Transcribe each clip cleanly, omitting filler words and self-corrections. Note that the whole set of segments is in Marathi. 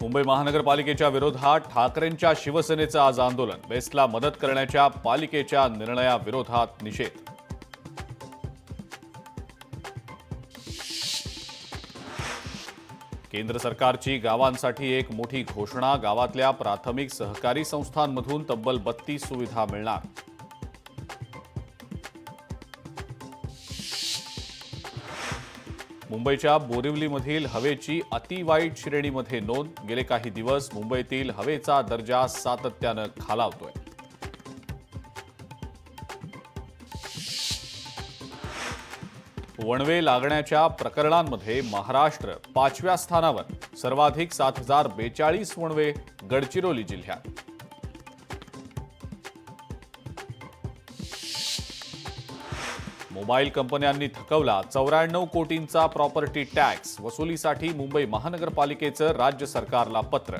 मुंबई महानगरपालिकेच्या विरोधात ठाकरेंच्या शिवसेनेचं आज आंदोलन। बेस्टला मदत करण्याच्या पालिकेच्या निर्णयाविरोधात निषेध। केंद्र सरकारची गावांसाठी एक मोठी घोषणा। गावातल्या प्राथमिक सहकारी संस्थांमधून तब्बल 32 सुविधा मिळणार। मुंबईच्या बोरिवलीमधील हवेची अतिवाईट श्रेणीमध्ये नोंद। गेले काही दिवस मुंबईतील हवेचा दर्जा सातत्यानं खालावतोय। वणवे लागण्याच्या प्रकरणांमध्ये महाराष्ट्र 5व्या स्थानावर। सर्वाधिक 7042 वणवे गडचिरोली जिल्ह्यात। मोबाईल कंपन्यांनी थकवला 94 कोटींचा प्रॉपर्टी टॅक्स। वसुलीसाठी मुंबई महानगरपालिकेचं राज्य सरकारला पत्र।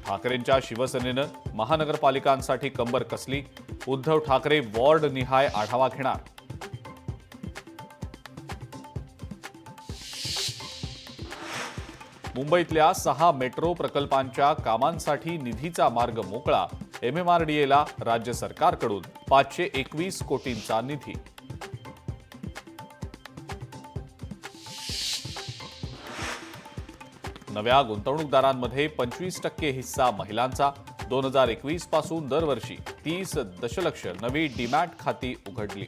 ठाकरेंच्या शिवसेनेनं महानगरपालिकांसाठी कंबर कसली। उद्धव ठाकरे वॉर्ड निहाय आढावा घेणार। मुंबईतल्या 6 मेट्रो प्रकल्पांच्या कामांसाठी निधीचा मार्ग मोकळा। MMRDAला राज्य सरकारकडून 521 कोटींचा निधी। नव्या गुंतवणूकदारांमध्ये 25% हिस्सा महिलांचा। 2021 पासून दरवर्षी 30 दशलक्ष नवी डीमॅट खाती उघडली।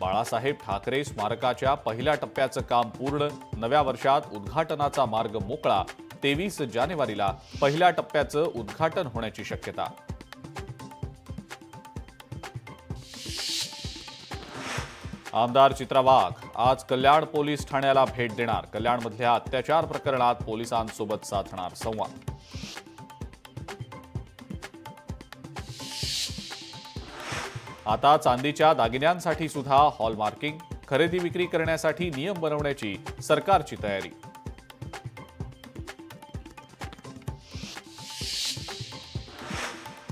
बाळासाहेब ठाकरे स्मारकाच्या पहिल्या टप्प्याचं काम पूर्ण। नव्या वर्षात उद्घाटनाचा मार्ग मोकळा। 23 जानेवारीला पहिल्या टप्प्याचं उद्घाटन होण्याची शक्यता। आमदार चित्रा वाघ आज कल्याण पोलीस ठाण्याला भेट देणार। कल्याणमधल्या अत्याचार प्रकरणात पोलिसांसोबत साधणार संवाद। आता चांदीच्या दागिन्यांसाठी सुद्धा हॉलमार्किंग। खरेदी विक्री करण्यासाठी नियम बनवण्याची सरकारची तयारी।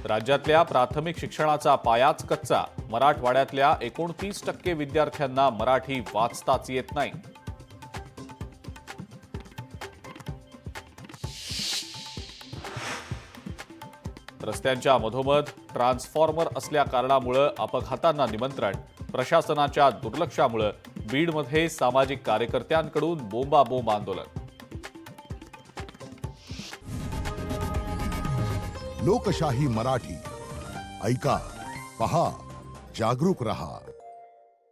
राज्यातल्या प्राथमिक शिक्षणाचा पायाच कच्चा। मराठवाड्यातल्या 29% विद्यार्थ्यांना मराठी वाचताच येत नाही। रस्त्यांच्या मधोमध ट्रान्सफॉर्मर असल्या कारणामुळे अपघातांना निमंत्रण। प्रशासनाच्या दुर्लक्षामुळे बीडमध्ये सामाजिक कार्यकर्त्यांकडून बोंबाबोंब आंदोलन। लोकशाही मराठी ऐका, पहा, जागरूक रहा।